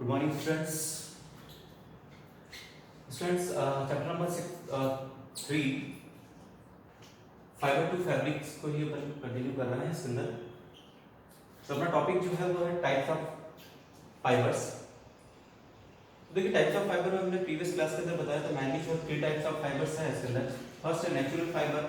Good morning, students. Chapter number 3 fibre to fabrics को ही अपन continue कर रहे हैं इसके अंदर। तो अपना टॉपिक जो है वो है टाइप्स ऑफ फाइबर्स। तो देखिए टाइप्स ऑफ फाइबर में हमने प्रीवियस क्लास के अंदर बताया था मेनली जो 3 टाइप्स ऑफ फाइबर्स है इसके अंदर। फर्स्ट है नेचुरल फाइबर।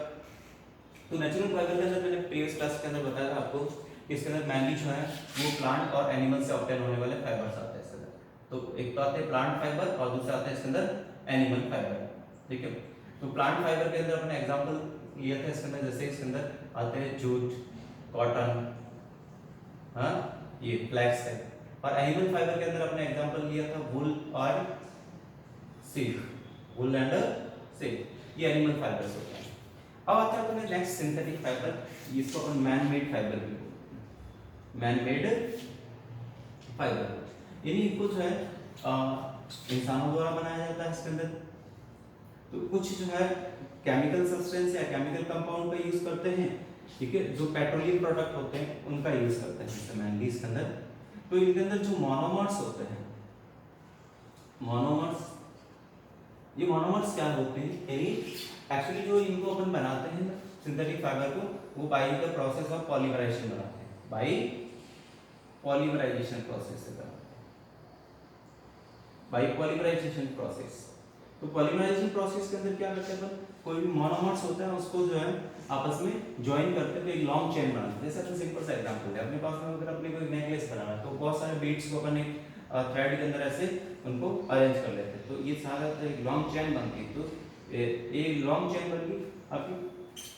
तो नेचुरल फाइबर के अंदर मैंने प्रीवियस क्लास के अंदर बताया था आपको कि इसके अंदर मेनली जो है वो प्लांट और एनिमल से ऑब्टेन होने वाले फाइबर्स आते हैं इसके अंदर। तो एक तो आते हैं प्लांट फाइबर और दूसरा आता है इसके अंदर एनिमल फाइबर। ठीक है, तो प्लांट फाइबर के अंदर अपने एग्जांपल लिया था इसके अंदर, जैसे इसके अंदर आते हैं जूट, कॉटन, हाँ ये फ्लैक्स है। और एनिमल फाइबर के अंदर अपने एग्जांपल लिया था वुल और सिल्क, वुल एंड सिल्क, ये एनिमल फाइबर्स होते हैं। अब आता है अपने नेक्स्ट सिंथेटिक फाइबर, इसको अपन मैन मेड फाइबर भी बोलते हैं। मैन मेड फाइबर यानी इनको जो है इंसानों द्वारा बनाया जाता है इसके अंदर। तो कुछ जो है केमिकल सब्सटेंस या केमिकल कंपाउंड का यूज करते हैं, ठीक है, जो पेट्रोलियम प्रोडक्ट होते हैं उनका यूज करते हैं जैसे मैनली इसके अंदर। तो इनके अंदर जो मोनोमर्स होते हैं, मोनोमर्स, ये मोनोमर्स क्या होते हैं, यानी एक्चुअली जो इनको अपन बनाते हैं सिंथेटिक फाइबर को, वो by the process of polymerisation बनाते हैं, बाय पॉलीमराइजेशन प्रोसेस से बनाते हैं, बाय पॉलीमराइजेशन प्रोसेस। तो पॉलीमराइजेशन प्रोसेस के अंदर क्या करते हैं, कोई भी मोनोमर्स होता है उसको जो है आपस में ज्वाइन करते हैं तो एक लॉन्ग चेन बनाते हैं। जैसे अपन सिंपल सा एग्जांपल है, अपने पास में अगर अपने को एक नेकलेस बनाना है तो बहुत सारे बीड्स को अपन एक थ्रेड के अंदर ऐसे उनको अरेंज कर लेते हैं, तो ये सारा एक लॉन्ग चेन बनती है। तो ये लॉन्ग चेन बन गई आपकी,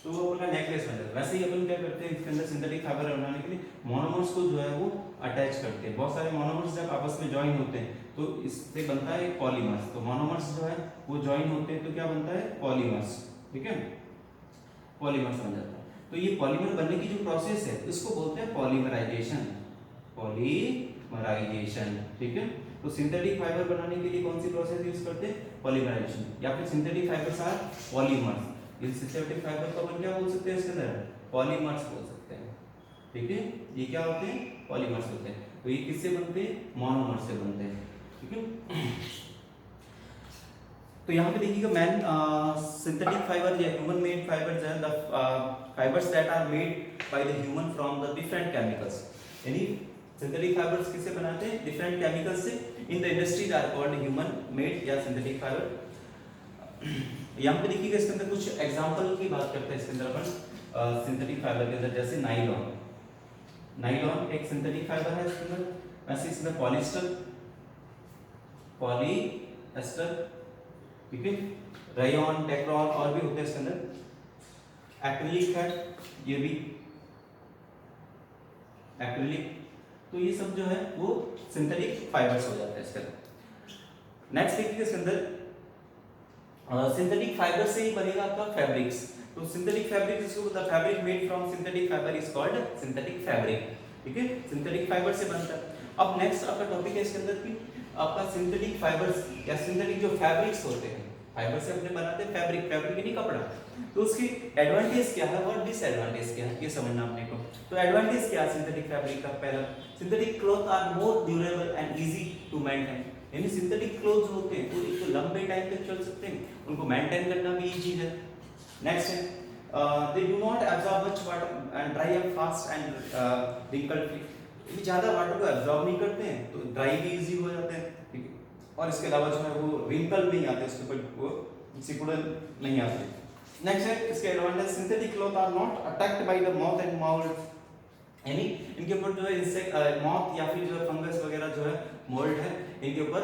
तो वो अपना नेकलेस बन जाता है। वैसे ही अपन क्या करते हैं, इसके अंदर सिंथेटिक फाइबर बनाने के लिए मोनोमर्स को जो है वो अटैच करते हैं। बहुत सारे मोनोमर्स जब आपस में ज्वाइन होते हैं तो इससे बनता है एक पॉलीमर्स। तो मोनोमर्स जो है वो ज्वाइन होते हैं तो क्या बनता है, पॉलीमर्स। ठीक है, पॉलीमर्स बन जाता है। तो ये पॉलीमर बनने की जो प्रोसेस है इसको बोलते हैं पॉलीमराइजेशन, पॉलीमराइजेशन। ठीक है, तो सिंथेटिक फाइबर बनाने के लिए कौन सी प्रोसेस यूज करते हैं, पॉलीमराइजेशन, या फिर सिंथेटिक फाइबर्स आर पॉलीमर्स। ये सिंथेटिक फाइबर को अपन क्या बोल सकते हैं, इसके अंदर पॉलीमर्स बोल सकते हैं। ठीक है, ये क्या होते हैं, पॉलीमर्स होते हैं। तो ये किससे बनते हैं, मोनोमर से बनते हैं। ठीक है, तो यहाँ पे देखिएगा मैन सिंथेटिक फाइबर या ह्यूमन मेड फाइबर्स हैं the fibres that are made by the human from the different chemicals. यानी सिंथेटिक फाइबर्स किससे बनाते हैं, डिफरेंट केमिकल्स से। In the industries are called human made या सिंथेटिक फाइबर। यहाँ पे देखिएगा इसके अंदर कुछ एग्जांपल की बात करते हैं इसके अंदर अपन सिंथेटिक फाइबर के अंदर, जैसे नाइलॉन। नाइलॉन एक सिंथेटिक फाइबर है इसके अंदर। वैसे इसमें पॉलिएस्टर, पॉलीएस्टर, ठीक है, रेयॉन, टेफ्लॉन और भी होते हैं इसके अंदर। एक्रिलिक है, ये भी एक्रिलिक। तो ये सब जो है वो सिंथेटिक फाइबर्स हो जाते हैं इसके अंदर। नेक्स्ट देखिए इसके अंदर सिंथेटिक फाइबर से ही बनेगा आपका फैब्रिक्स। तो सिंथेटिक फैब्रिक, इसको the fabric made from synthetic fibre is called synthetic fabric. ठीक है, सिंथेटिक फाइबर से बनता है। अब नेक्स्ट आपका टॉपिक है इसके अंदर कि आपका सिंथेटिक फाइबर्स या सिंथेटिक जो फैब्रिक्स होते हैं, फाइबर से अपने बनाते हैं फैब्रिक, फैब्रिक यानी कपड़ा। तो उसकी एडवांटेज क्या है और डिसएडवांटेज क्या है, ये समझना अपने को। तो एडवांटेज क्या है सिंथेटिक फैब्रिक का, पहला, synthetic cloth are more durable and easy to maintain. यानी सिंथेटिक क्लोथ्स होते हैं वो एक तो लंबे टाइम तक चल सकते हैं, उनको मेंटेन करना भी इजी है। नेक्स्ट है they do not absorb much water and dry up fast and wrinkle free. ये ज्यादा वाटर को एब्जॉर्ब नहीं करते हैं तो ड्राई भी इजी हो जाते हैं। ठीक है, और इसके अलावा जो है वो रिंकल नहीं आते, उसके ऊपर वो सिकुड़न नहीं आते। नेक्स्ट है इसके advantage, synthetic cloth are not attacked by the moth and mould. यानी इनके ऊपर जो है इंसेक्ट, मॉथ या फिर जो है फंगस वगैरह जो है मोल्ड है इनके ऊपर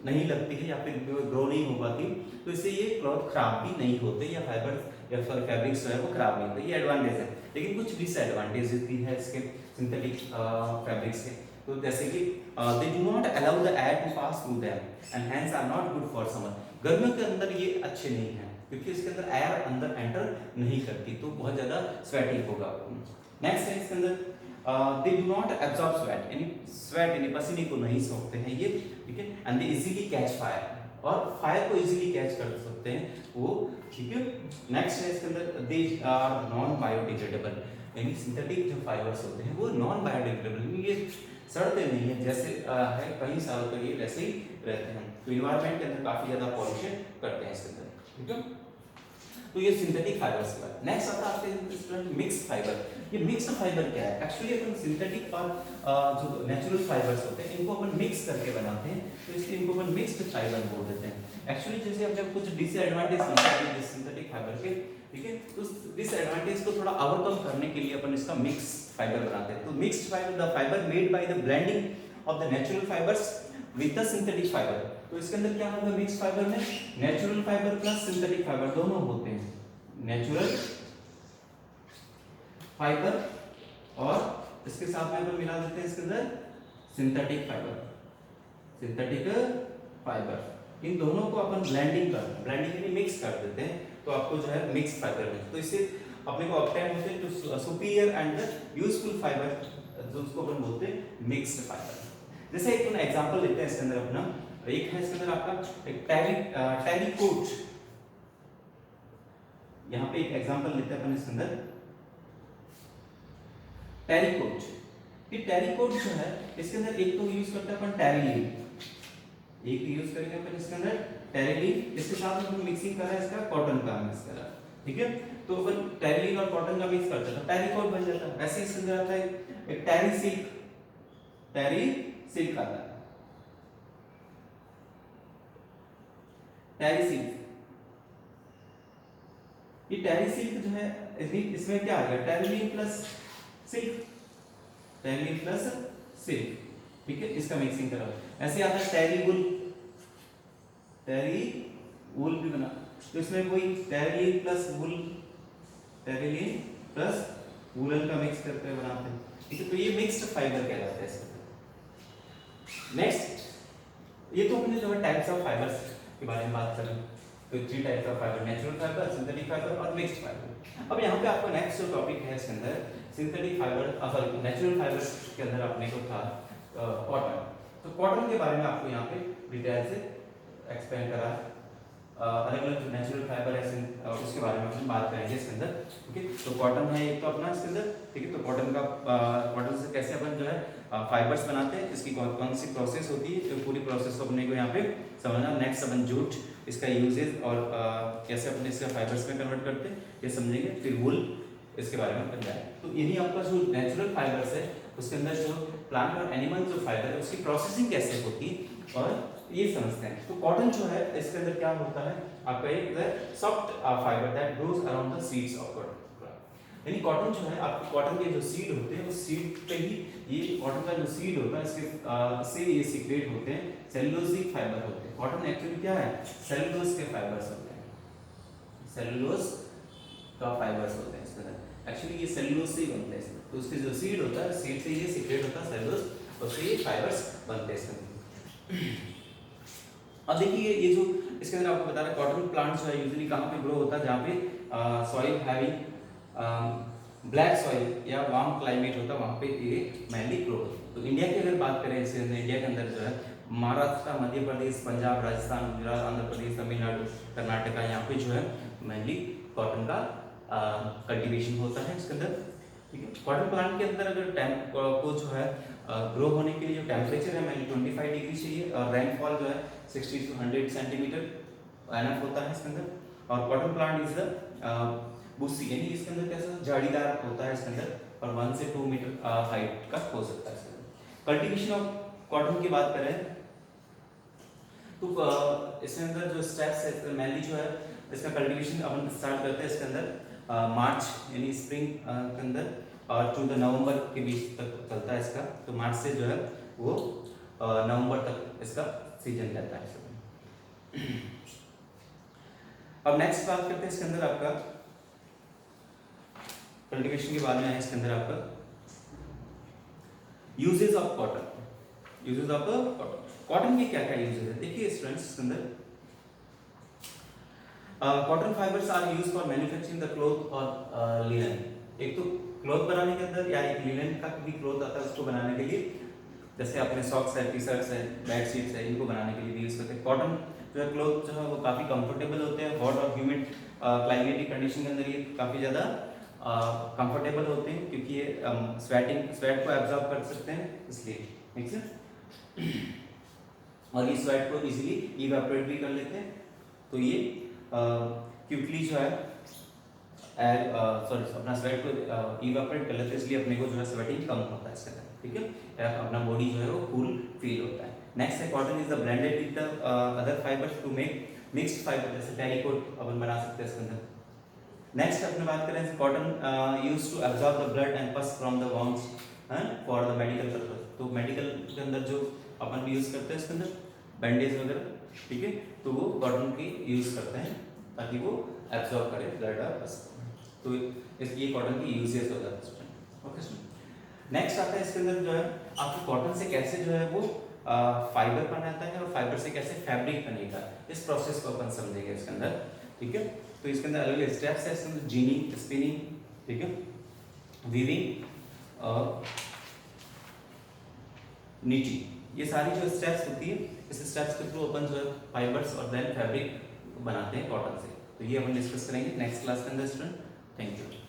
नहीं लगती है या फिर ग्रो नहीं हो पाती, तो इससे ये क्लॉथ खराब भी नहीं होते या फाइबर या फैब्रिक्स जो है वो खराब नहीं होते। ये एडवांटेज है। लेकिन कुछ डिसएडवांटेज भी है इसके सिंथेटिक फैब्रिक्स के। तो जैसे कि they do not allow the air to pass through them and hence are not good for summer. गर्मियों के अंदर ये अच्छे नहीं है क्योंकि इसके अंदर एयर अंदर एंटर नहीं करती, तो बहुत ज्यादा स्वेटिंग होगा। नेक्स्ट है इसके अंदर दे डू नॉट एब्जॉर्ब स्वेट, यानी स्वेट यानी पसीने को नहीं सोखते हैं ये। ठीक है, and they easily catch fire, और फायर को इजीली कैच कर सकते हैं वो। ठीक है, नेक्स्ट है इसके अंदर दे आर नॉन बायोडिग्रेडेबल। यानी सिंथेटिक जो फाइबर्स होते हैं वो नॉन बायोडिग्रेडेबल, ये सड़ते नहीं है, जैसे है कई सालों तक ये वैसे ही रहते हैं। तो इन्वायरमेंट के अंदर काफी ज्यादा पॉल्यूशन करते हैं इसके अंदर, ठीक है। तो ये सिंथेटिक फाइबर्स का। नेक्स्ट आता है आपके स्टूडेंट मिक्स्ड फाइबर। ये मिक्स्ड फाइबर क्या है? एक्चुअली अपन सिंथेटिक और जो नेचुरल फाइबर्स होते हैं इनको अपन मिक्स करके बनाते हैं, तो इसलिए इनको अपन मिक्स्ड फाइबर बोल देते हैं। एक्चुअली जैसे अब जब कुछ डिसएडवांटेज समझते हैं सिंथेटिक फाइबर के, ठीक है, तो उस डिसएडवांटेज को थोड़ा ओवरकम करने के लिए अपन इसका मिक्स फाइबर बनाते हैं। तो mixed fibre the fibre made by the blending of the natural fibres with the synthetic fibre. तो इसके अंदर क्या होगा मिक्स फाइबर में? Natural fibre plus synthetic fibre दोनों होते हैं, नेचुरल फाइबर और इसके साथ में अपन मिला देते हैं इसके अंदर सिंथेटिक फाइबर, सिंथेटिक फाइबर। इन दोनों को अपन ब्लेंडिंग के लिए मिक्स कर देते हैं, तो आपको जो है मिक्स फाइबर मिलता है। तो इससे अपने को ऑब्टेन होते हैं to superior and useful fibre, जो उसको अपन बोलते हैं मिक्स्ड फाइबर। जैसे एक एग्जांपल लेते हैं इसके अंदर अपना, एक है इसके अंदर आपका एक टेरिकोट। यहाँ पे एक एग्जांपल लेते हैं अपन इसके अंदर टेरिकोट। ये टेरिकोट जो है इसके अंदर एक तो यूज करते हैं अपन टेरिलीन, एक यूज करेंगे अपन इसके अंदर टेरिलीन, इसके साथ में अपन मिक्सिंग कर रहा है इसका कॉटन का मिक्स कर रहा है, ठीक है। तो अपन टेरिलीन और कॉटन का मिक्स करते हैं तो टेरिकोट बन जाता है। ऐसे इसके अंदर आता है एक टेरी सिल्क आता है, टेरी सिल्क। ये टेरी सिल्क जो है इसमें क्या आ गया? Terylene plus silk, terylene plus silk, ठीक है, इसका मिक्सिंग करा। ऐसे आता है टेरी वूल भी बना, तो इसमें कोई टेरिलीन प्लस वूलन का मिक्स करके बनाते हैं, ठीक है। तो ये मिक्स्ड फाइबर कहलाता है इसका। नेक्स्ट ये तो हमने जो है टाइप्स ऑफ फाइबर्स के बारे में बात करी, तो 3 types of fibre, natural fibre, synthetic fibre और मिक्स्ड फाइबर। अब यहाँ पे आपका नेक्स्ट जो टॉपिक है इसके अंदर synthetic fibre, sorry natural fibre के अंदर अपने को था कॉटन। तो कॉटन के बारे में आपको यहाँ पे डिटेल से एक्सप्लेन करा, अलग अलग जो नेचुरल फाइबर है उसके बारे में हम बात करेंगे इसके अंदर, ठीक है। तो कॉटन है एक तो अपना इसके अंदर, ठीक है। तो कॉटन से कैसे अपन जो है फाइबर्स बनाते हैं, इसकी कौन सी प्रोसेस होती है, तो पूरी प्रोसेस को अपने को यहाँ पे समझना। नेक्स्ट अपन जूट, इसका यूजेज और कैसे अपने इसका फाइबर्स में कन्वर्ट करते हैं ये समझेंगे। फिर वूल, इसके बारे में अपन जाएंगे। तो यही आपका जो नेचुरल फाइबर्स है उसके अंदर जो प्लांट और एनिमल जो फाइबर है उसकी प्रोसेसिंग कैसे होती है और ये समझते हैं। तो कॉटन जो है इसके अंदर क्या होता है आपका एक soft fibre that grows around the seeds of cotton. यानी कॉटन जो है आपके कॉटन के जो सीड होते हैं उस सीड पे ही ये कॉटन का जो सीड होता है इसके से ये सीक्रेट होते हैं सेलुलोजिक फाइबर होते हैं। कॉटन एक्चुअली क्या है? सेलुलोज के फाइबर्स होते हैं, सेलुलोज का फाइबर्स होते हैं इसके अंदर। एक्चुअली ये सेलुलोज से ही बनते हैं, तो उसके जो सीड होता है सीड से ये सीक्रेट होता है सेलुलोज, उससे ये फाइबर्स बनते हैं इसके अंदर। अब देखिए ये जो इसके अंदर आपको बता रहा है कॉटन प्लांट जो है यूजुअली कहाँ पे ग्रो होता है? जहाँ पे सॉइल हैविंग ब्लैक सॉइल या वार्म क्लाइमेट होता है वहाँ पे ये मेनली ग्रो होता है। तो इंडिया की अगर बात करें इसके अंदर, इंडिया के अंदर जो है महाराष्ट्र, मध्य प्रदेश, पंजाब, राजस्थान, गुजरात, आंध्र प्रदेश, तमिलनाडु, कर्नाटका, यहाँ पे जो है मेनली कॉटन का कल्टीवेशन होता है इसके अंदर, ठीक है। कॉटन प्लांट के अंदर अगर को जो है ग्रो होने के लिए जो टेम्परेचर है मेनली 25 डिग्री चाहिए और रेनफॉल जो है 60 to 100 सेंटीमीटर एनफ होता है इसके अंदर। और कॉटन प्लांट इज द बुशी, यानी इसके अंदर कैसा झाड़ीदार होता है इसके अंदर और 1 से 2 मीटर हाइट का हो सकता है इसके अंदर। कल्टीवेशन ऑफ कॉटन की बात करें तो इसके अंदर जो स्टेप्स है मेनली जो है इसका कल्टीवेशन अपन स्टार्ट करते हैं इसके अंदर मार्च यानी स्प्रिंग के अंदर और टू द नवंबर के बीच तक चलता है इसका। तो मार्च से जो है वो नवंबर तक इसका सीजन रहता है। अब नेक्स्ट बात करते हैं इसके अंदर आपका कल्टीवेशन के बाद में है इसके अंदर आपका uses of cotton. Uses of cotton, cotton के क्या क्या यूजेस है देखिए स्टूडेंट्स इसके अंदर। Cotton fibres are used for manufacturing the cloth और लिनन। एक तो क्लॉथ बनाने के अंदर या एक लिनन का भी क्लॉथ आता है उसको बनाने के लिए, जैसे अपने सॉक्स है, टी शर्ट्स है, बेड शीट्स है, इनको बनाने के लिए यूज करते हैं। कॉटन जो है क्लॉथ जो है वो काफ़ी कंफर्टेबल होते हैं, हॉट और ह्यूमिड क्लाइमेटिक कंडीशन के अंदर ये काफ़ी ज़्यादा कंफर्टेबल होते हैं क्योंकि ये स्वेट को एब्जॉर्ब कर सकते हैं इसलिए, ठीक है। और ये स्वेट को इजीली इवेपोरेट भी कर लेते हैं, तो ये क्विकली जो है अपना स्वेट को इवेपोरेट कर लेते हैं, इसलिए अपने को जो है स्वेटिंग कम होता है इसके अंदर, ठीक है। अपना बॉडी जो है वो कूल फील होता है। नेक्स्ट है cotton is the blended with the other fibres to make mixed fibre, जैसे टेरिकोट अपन बना सकते हैं इसके अंदर। नेक्स्ट अपने बात करें cotton used to absorb the blood and pus from the wounds for the medical purpose, तो मेडिकल के अंदर जो अपन यूज करते हैं इसके अंदर बैंडेज वगैरह, ठीक है, तो वो कॉटन की यूज करते हैं ताकि वो एब्जॉर्ब करे ब्लड और पस, तो इसलिए कॉटन की यूजेस हो जाता है स्टूडेंट, ओके स्टूडेंट। नेक्स्ट आता है इसके अंदर जो है आपको कॉटन से कैसे जो है वो फाइबर बनाता है और फाइबर से कैसे फैब्रिक बनेगा, इस प्रोसेस को अपन समझेंगे इसके अंदर, ठीक है। तो इसके अंदर अलग अलग स्टेप्स है, इसके अंदर जीनिंग, स्पिनिंग, ठीक है, वीविंग और नीचिंग, ये सारी जो स्टेप्स होती है, इस स्टेप्स के थ्रू अपन जो है फाइबर्स और देन फैब्रिक बनाते हैं कॉटन से, तो ये अपन डिस्कस करेंगे नेक्स्ट क्लास के अंदर स्टूडेंट। Thank you.